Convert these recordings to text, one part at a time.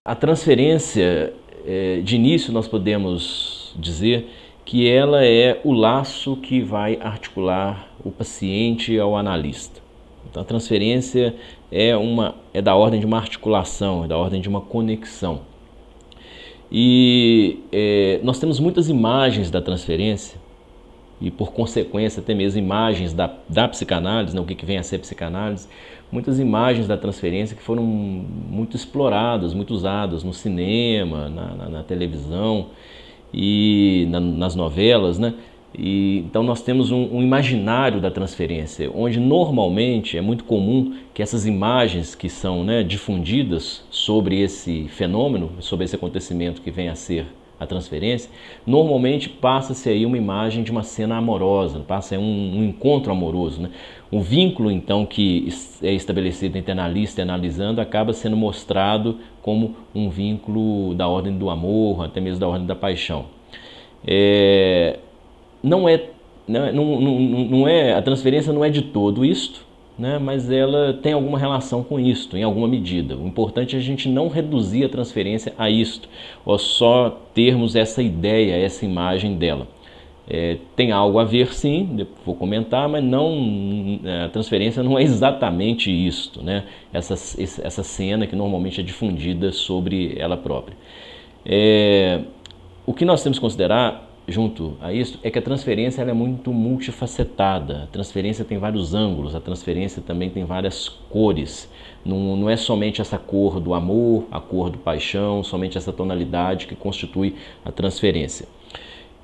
A transferência, de início nós podemos dizer que ela é o laço que vai articular o paciente ao analista. Então a transferência é da ordem de uma articulação, é da ordem de uma conexão. E nós temos muitas imagens da transferência e, por consequência, até mesmo imagens da psicanálise, né, o que vem a ser psicanálise, muitas imagens da transferência que foram muito exploradas, muito usadas no cinema, na televisão e nas novelas, né? E, então nós temos um imaginário da transferência, onde normalmente é muito comum que essas imagens que são, né, difundidas sobre esse fenômeno, sobre esse acontecimento que vem a ser a transferência, normalmente passa-se aí uma imagem de uma cena amorosa, passa um encontro amoroso, né? O vínculo então que é estabelecido entre analista e analisando acaba sendo mostrado como um vínculo da ordem do amor, até mesmo da ordem da paixão. A transferência não é de todo isto, né, mas ela tem alguma relação com isto, em alguma medida. O importante é a gente não reduzir a transferência a isto, ou só termos essa ideia, essa imagem dela. Tem algo a ver, sim, vou comentar, mas a transferência não é exatamente isto, né, essa cena que normalmente é difundida sobre ela própria. O que nós temos que considerar junto a isso é que a transferência ela é muito multifacetada. A transferência tem vários ângulos, a transferência também tem várias cores. Não é somente essa cor do amor, a cor do paixão, somente essa tonalidade que constitui a transferência.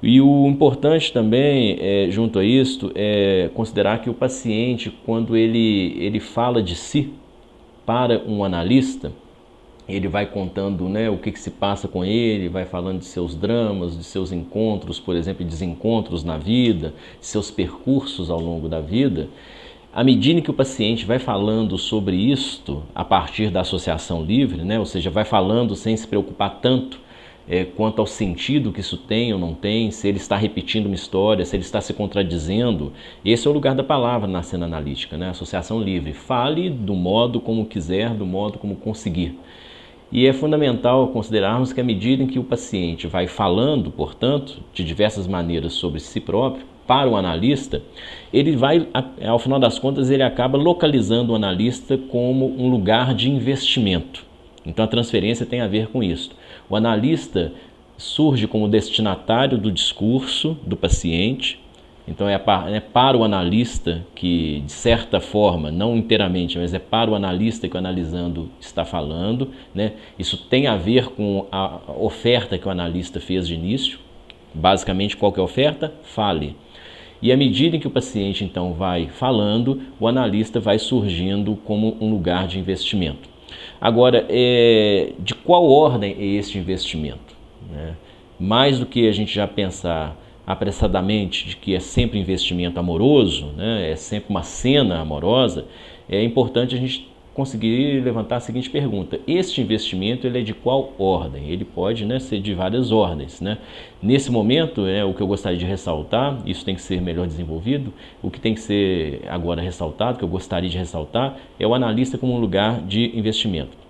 E o importante também, junto a isto, é considerar que o paciente, quando ele fala de si para um analista, ele vai contando, né, o que se passa com ele, vai falando de seus dramas, de seus encontros, por exemplo, desencontros na vida, seus percursos ao longo da vida. À medida que o paciente vai falando sobre isto a partir da associação livre, né, ou seja, vai falando sem se preocupar tanto quanto ao sentido que isso tem ou não tem, se ele está repetindo uma história, se ele está se contradizendo. Esse é o lugar da palavra na cena analítica, né? Associação livre. Fale do modo como quiser, do modo como conseguir. E é fundamental considerarmos que à medida em que o paciente vai falando, portanto, de diversas maneiras sobre si próprio, para o analista, ele vai, ao final das contas, ele acaba localizando o analista como um lugar de investimento. Então a transferência tem a ver com isso. O analista surge como destinatário do discurso do paciente. Então é para o analista que, de certa forma, não inteiramente, mas é para o analista que o analisando está falando, né? Isso tem a ver com a oferta que o analista fez de início. Basicamente, qual que é a oferta? Fale. E à medida em que o paciente então vai falando, o analista vai surgindo como um lugar de investimento. Agora, de qual ordem é este investimento, né? Mais do que a gente já pensar apressadamente de que é sempre investimento amoroso, né, é sempre uma cena amorosa, é importante a gente conseguir levantar a seguinte pergunta: este investimento ele é de qual ordem? Ele pode, né, ser de várias ordens, né? Nesse momento, o que eu gostaria de ressaltar, isso tem que ser melhor desenvolvido, o que tem que ser agora ressaltado, que eu gostaria de ressaltar, é o analista como um lugar de investimento,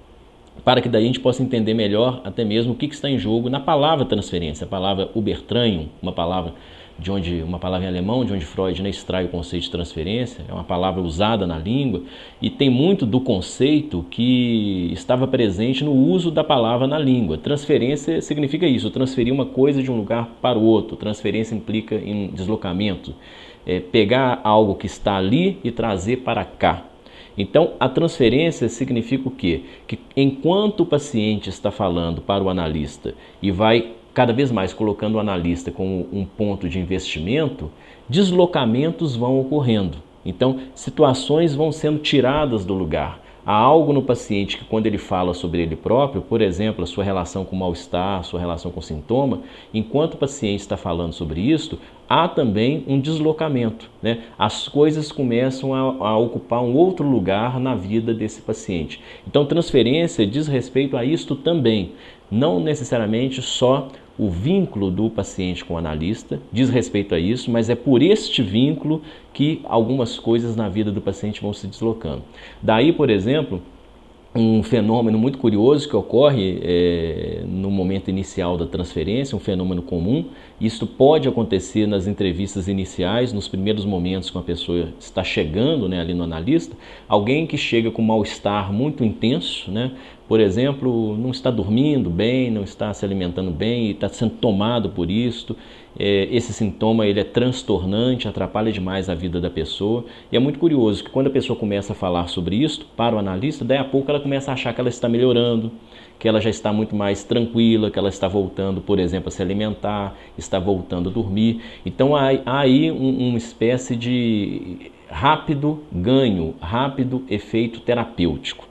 para que daí a gente possa entender melhor até mesmo o que está em jogo na palavra transferência, a palavra Übertragung, uma palavra em alemão, de onde Freud, né, extrai o conceito de transferência, é uma palavra usada na língua e tem muito do conceito que estava presente no uso da palavra na língua. Transferência significa isso, transferir uma coisa de um lugar para o outro. Transferência implica em deslocamento, pegar algo que está ali e trazer para cá. Então, a transferência significa o quê? Que enquanto o paciente está falando para o analista e vai cada vez mais colocando o analista como um ponto de investimento, deslocamentos vão ocorrendo. Então, situações vão sendo tiradas do lugar. Há algo no paciente que, quando ele fala sobre ele próprio, por exemplo, a sua relação com o mal-estar, a sua relação com o sintoma, enquanto o paciente está falando sobre isso, há também um deslocamento, né? As coisas começam a ocupar um outro lugar na vida desse paciente. Então, transferência diz respeito a isto também. não necessariamente só o vínculo do paciente com o analista diz respeito a isso, mas é por este vínculo que algumas coisas na vida do paciente vão se deslocando. Daí, por exemplo, um fenômeno muito curioso que ocorre no momento inicial da transferência, um fenômeno comum. Isso pode acontecer nas entrevistas iniciais, nos primeiros momentos que uma pessoa está chegando, né, ali no analista. Alguém que chega com mal-estar muito intenso, né, por exemplo, não está dormindo bem, não está se alimentando bem e está sendo tomado por isso. Esse sintoma ele é transtornante, atrapalha demais a vida da pessoa, e é muito curioso que quando a pessoa começa a falar sobre isso para o analista, daí a pouco ela começa a achar que ela está melhorando, que ela já está muito mais tranquila, que ela está voltando, por exemplo, a se alimentar, está voltando a dormir. Então há aí uma espécie de rápido ganho, rápido efeito terapêutico.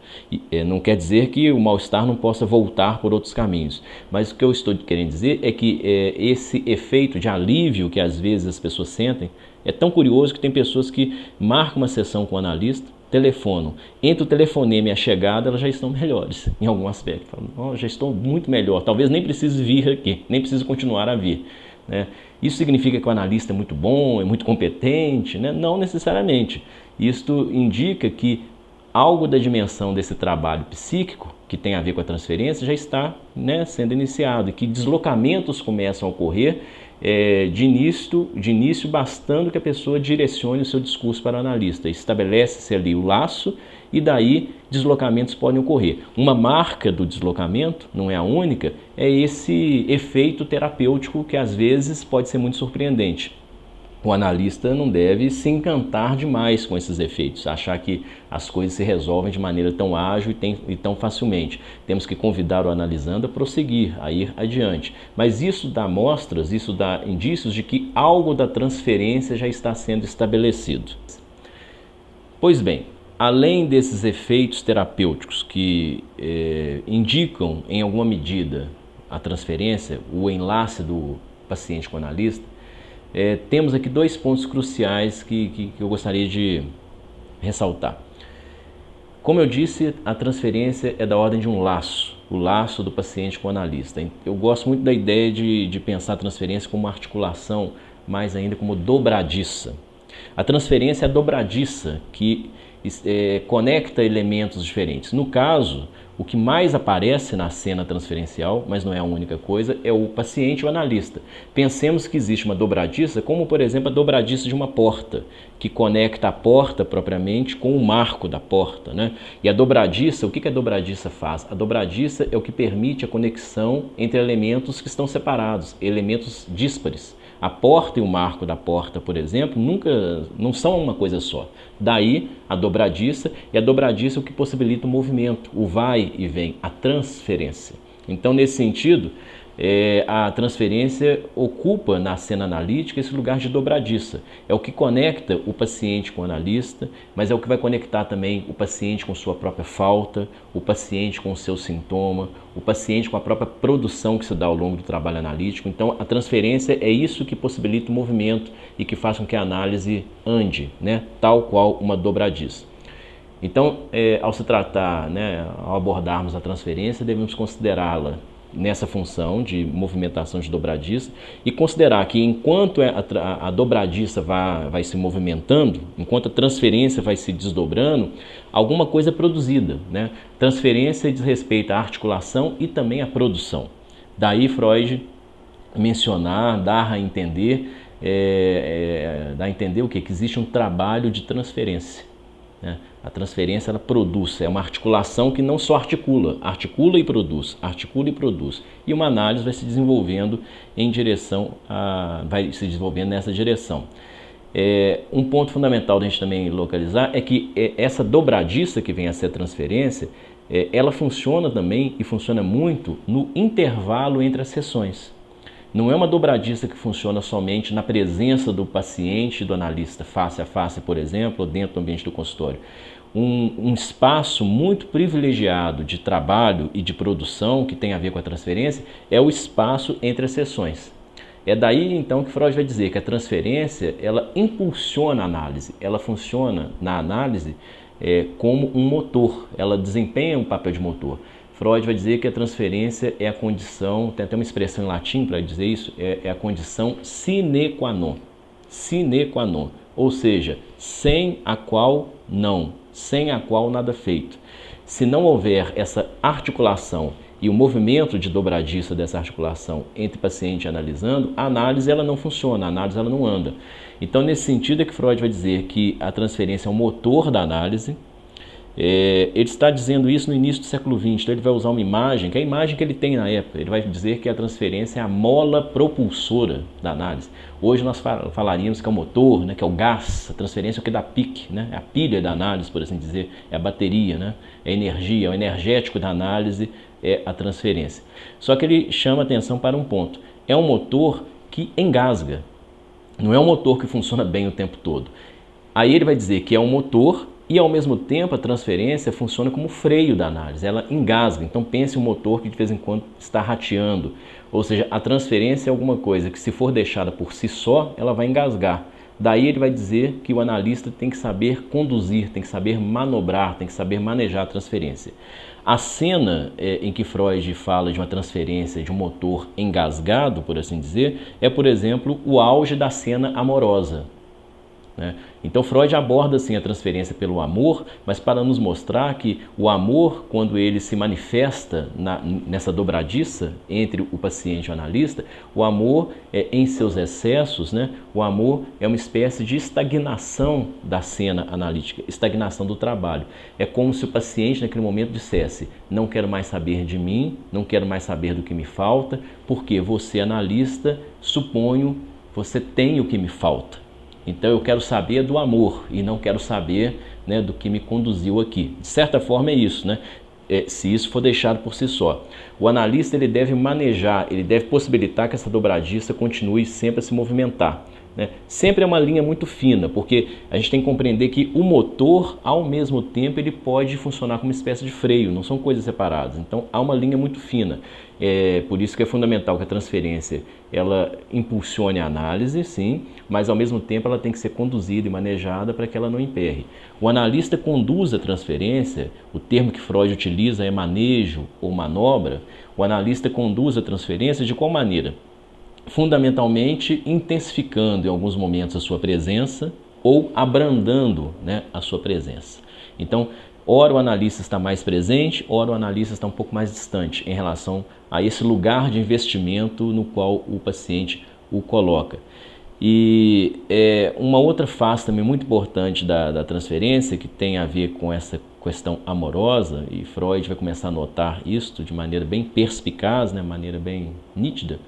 Não quer dizer que o mal-estar não possa voltar por outros caminhos, mas o que eu estou querendo dizer é que esse efeito de alívio que às vezes as pessoas sentem é tão curioso que tem pessoas que marcam uma sessão com o analista, telefonam, entre o telefonema e a chegada elas já estão melhores em algum aspecto. Falam, já estou muito melhor, talvez nem precise vir aqui, nem precise continuar a vir. Né? Isso significa que o analista é muito bom, é muito competente? Né? Não necessariamente. Isto indica que algo da dimensão desse trabalho psíquico, que tem a ver com a transferência, já está, né, sendo iniciado, e que deslocamentos começam a ocorrer de início, bastando que a pessoa direcione o seu discurso para o analista. Estabelece-se ali o laço e daí deslocamentos podem ocorrer. Uma marca do deslocamento, não é a única, é esse efeito terapêutico que às vezes pode ser muito surpreendente. O analista não deve se encantar demais com esses efeitos, achar que as coisas se resolvem de maneira tão ágil e tão facilmente. Temos que convidar o analisando a prosseguir, a ir adiante. Mas isso dá mostras, isso dá indícios de que algo da transferência já está sendo estabelecido. Pois bem, além desses efeitos terapêuticos que indicam em alguma medida a transferência, o enlace do paciente com o analista, temos aqui dois pontos cruciais que eu gostaria de ressaltar. Como eu disse, a transferência é da ordem de um laço, o laço do paciente com o analista. Eu gosto muito da ideia de pensar a transferência como uma articulação, mais ainda como dobradiça. A transferência é a dobradiça que conecta elementos diferentes. No caso, o que mais aparece na cena transferencial, mas não é a única coisa, é o paciente e o analista. Pensemos que existe uma dobradiça, como por exemplo a dobradiça de uma porta, que conecta a porta propriamente com o marco da porta, né? E a dobradiça, o que a dobradiça faz? A dobradiça é o que permite a conexão entre elementos que estão separados, elementos díspares. A porta e o marco da porta, por exemplo, não são uma coisa só. Daí a dobradiça, e a dobradiça é o que possibilita o movimento, o vai e vem, a transferência. Então, nesse sentido, a transferência ocupa na cena analítica esse lugar de dobradiça. É o que conecta o paciente com o analista, mas é o que vai conectar também o paciente com sua própria falta, o paciente com o seu sintoma, o paciente com a própria produção que se dá ao longo do trabalho analítico. Então, a transferência é isso que possibilita o movimento e que faz com que a análise ande, né, tal qual uma dobradiça. Então, ao se tratar, né, ao abordarmos a transferência, devemos considerá-la nessa função de movimentação de dobradiça e considerar que enquanto a dobradiça vai se movimentando, enquanto a transferência vai se desdobrando, alguma coisa é produzida, né? Transferência diz respeito à articulação e também à produção. Daí Freud mencionar, dar a entender o quê? Que existe um trabalho de transferência. A transferência ela produz, é uma articulação que não só articula e produz, e uma análise vai se desenvolvendo nessa direção. Um ponto fundamental da gente também localizar é que essa dobradiça que vem a ser a transferência, ela funciona também e funciona muito no intervalo entre as sessões. Não é uma dobradiça que funciona somente na presença do paciente e do analista, face a face, por exemplo, ou dentro do ambiente do consultório. Um espaço muito privilegiado de trabalho e de produção que tem a ver com a transferência é o espaço entre as sessões. É daí então que Freud vai dizer que a transferência ela impulsiona a análise, ela funciona na análise como um motor, ela desempenha um papel de motor. Freud vai dizer que a transferência é a condição, tem até uma expressão em latim para dizer isso, é a condição sine qua non. Sine qua non, ou seja, sem a qual não, sem a qual nada feito. Se não houver essa articulação e o movimento de dobradiça dessa articulação entre paciente e analisando, a análise ela não funciona, a análise ela não anda. Então, nesse sentido é que Freud vai dizer que a transferência é o motor da análise. Ele está dizendo isso no início do século XX, então ele vai usar uma imagem, que é a imagem que ele tem na época. Ele vai dizer que a transferência é a mola propulsora da análise. Hoje nós falaríamos que é o motor, né, que é o gás, a transferência é o que dá pique, né, é a pilha da análise, por assim dizer, é a bateria, né, é a energia, é o energético da análise, é a transferência. Só que ele chama atenção para um ponto, é um motor que engasga, não é um motor que funciona bem o tempo todo. Aí ele vai dizer que é um motor e, ao mesmo tempo, a transferência funciona como freio da análise, ela engasga. Então, pense um motor que de vez em quando está rateando. Ou seja, a transferência é alguma coisa que, se for deixada por si só, ela vai engasgar. Daí ele vai dizer que o analista tem que saber conduzir, tem que saber manobrar, tem que saber manejar a transferência. A cena em que Freud fala de uma transferência de um motor engasgado, por assim dizer, é, por exemplo, o auge da cena amorosa. Então Freud aborda assim a transferência pelo amor, mas para nos mostrar que o amor, quando ele se manifesta nessa dobradiça entre o paciente e o analista, o amor em seus excessos, o amor é uma espécie de estagnação da cena analítica, estagnação do trabalho. É como se o paciente naquele momento dissesse: não quero mais saber de mim, não quero mais saber do que me falta, porque você, analista, suponho, você tem o que me falta. Então eu quero saber do amor e não quero saber do que me conduziu aqui. De certa forma é isso, se isso for deixado por si só. O analista ele deve manejar, ele deve possibilitar que essa dobradiça continue sempre a se movimentar. Sempre é uma linha muito fina, porque a gente tem que compreender que o motor, ao mesmo tempo, ele pode funcionar como uma espécie de freio, não são coisas separadas. Então há uma linha muito fina. Por isso que é fundamental que a transferência ela impulsione a análise, sim, mas ao mesmo tempo ela tem que ser conduzida e manejada para que ela não emperre. O analista conduz a transferência, o termo que Freud utiliza é manejo ou manobra. O analista conduz a transferência de qual maneira? Fundamentalmente intensificando em alguns momentos a sua presença ou abrandando a sua presença. Então, ora o analista está mais presente, ora o analista está um pouco mais distante em relação a esse lugar de investimento no qual o paciente o coloca. E uma outra face também muito importante da transferência, que tem a ver com essa questão amorosa, e Freud vai começar a notar isso de maneira bem perspicaz, maneira bem nítida,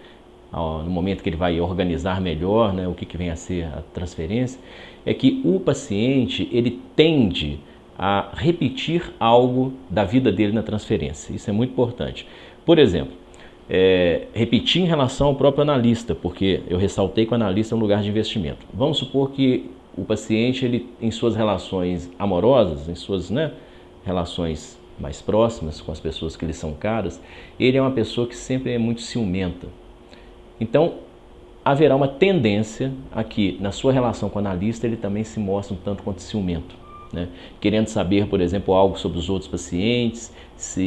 no momento que ele vai organizar melhor o que vem a ser a transferência, é que o paciente ele tende a repetir algo da vida dele na transferência. Isso é muito importante. Por exemplo, repetir em relação ao próprio analista, porque eu ressaltei que o analista é um lugar de investimento. Vamos supor que o paciente, ele, em suas relações amorosas, em suas relações mais próximas com as pessoas que lhe são caras, ele é uma pessoa que sempre é muito ciumenta. Então, haverá uma tendência a que, na sua relação com o analista, ele também se mostre um tanto quanto ciumento, querendo saber, por exemplo, algo sobre os outros pacientes,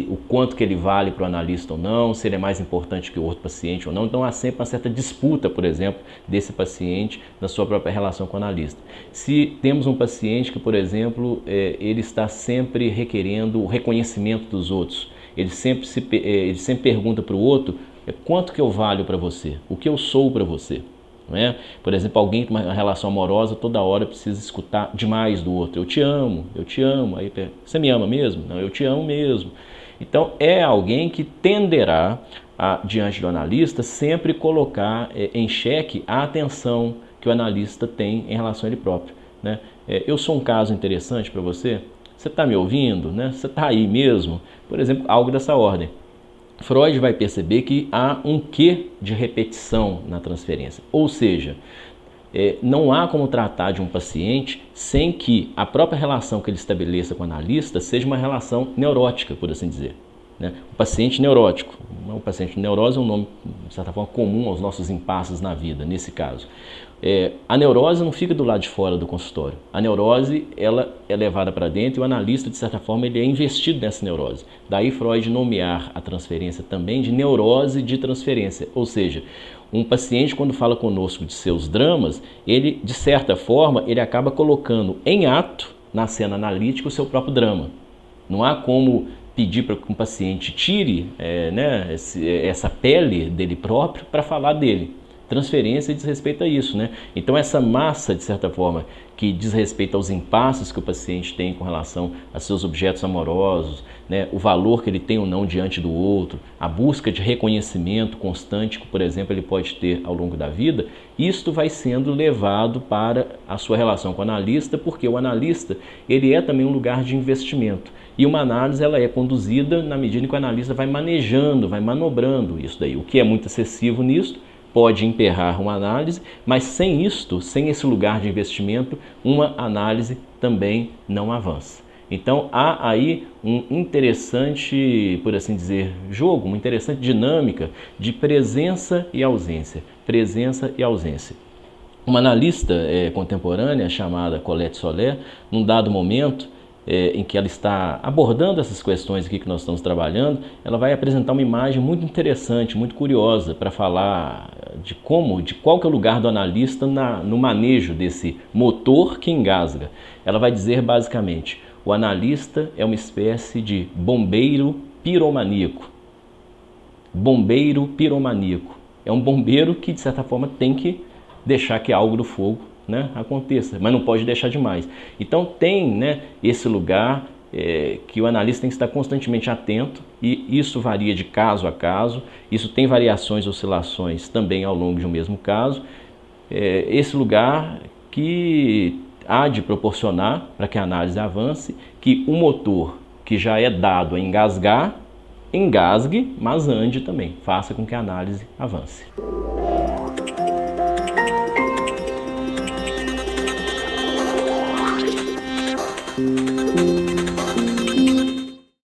o quanto que ele vale para o analista ou não, se ele é mais importante que o outro paciente ou não. Então, há sempre uma certa disputa, por exemplo, desse paciente na sua própria relação com o analista. Se temos um paciente que, por exemplo, ele está sempre requerendo o reconhecimento dos outros, ele sempre pergunta para o outro: quanto que eu valho para você? O que eu sou para você? Não é? Por exemplo, alguém com uma relação amorosa toda hora precisa escutar demais do outro. Eu te amo. Aí, você me ama mesmo? Não, eu te amo mesmo. Então, é alguém que tenderá, diante do analista, sempre colocar em xeque a atenção que o analista tem em relação a ele próprio. Eu sou um caso interessante para você? Você está me ouvindo? Você está aí mesmo? Por exemplo, algo dessa ordem. Freud vai perceber que há um quê de repetição na transferência, ou seja, não há como tratar de um paciente sem que a própria relação que ele estabeleça com o analista seja uma relação neurótica, por assim dizer. né? O paciente neurótico, o paciente de neurose é um nome, de certa forma, comum aos nossos impasses na vida, nesse caso. A neurose não fica do lado de fora do consultório. A neurose, ela é levada para dentro e o analista, de certa forma, ele é investido nessa neurose. Daí Freud nomear a transferência também de neurose de transferência. Ou seja, um paciente, quando fala conosco de seus dramas, ele, de certa forma, ele acaba colocando em ato, na cena analítica, o seu próprio drama. Não há como pedir para que um paciente tire essa pele dele próprio para falar dele. Transferência diz respeito a isso, né? Então essa massa, de certa forma, que diz respeito aos impasses que o paciente tem com relação a seus objetos amorosos, né? O valor que ele tem ou não diante do outro, a busca de reconhecimento constante que, por exemplo, ele pode ter ao longo da vida, isto vai sendo levado para a sua relação com o analista, porque o analista, ele é também um lugar de investimento. E uma análise, ela é conduzida na medida em que o analista vai manejando, vai manobrando isso daí. O que é muito excessivo nisso pode emperrar uma análise, mas sem isto, sem esse lugar de investimento, uma análise também não avança. Então há aí um interessante, por assim dizer, jogo, uma interessante dinâmica de presença e ausência. Presença e ausência. Uma analista contemporânea chamada Colette Soler, num dado momento, em que ela está abordando essas questões aqui que nós estamos trabalhando, ela vai apresentar uma imagem muito interessante, muito curiosa, para falar de qual que é o lugar do analista no manejo desse motor que engasga. Ela vai dizer basicamente, o analista é uma espécie de bombeiro piromaníaco. Bombeiro piromaníaco. É um bombeiro que, de certa forma, tem que deixar que algo do fogo, né, aconteça, mas não pode deixar demais. Então tem, né, esse lugar que o analista tem que estar constantemente atento, e isso varia de caso a caso, isso tem variações, oscilações também ao longo de um mesmo caso. Esse lugar que há de proporcionar para que a análise avance, que o motor que já é dado a engasgar, engasgue, mas ande também, faça com que a análise avance.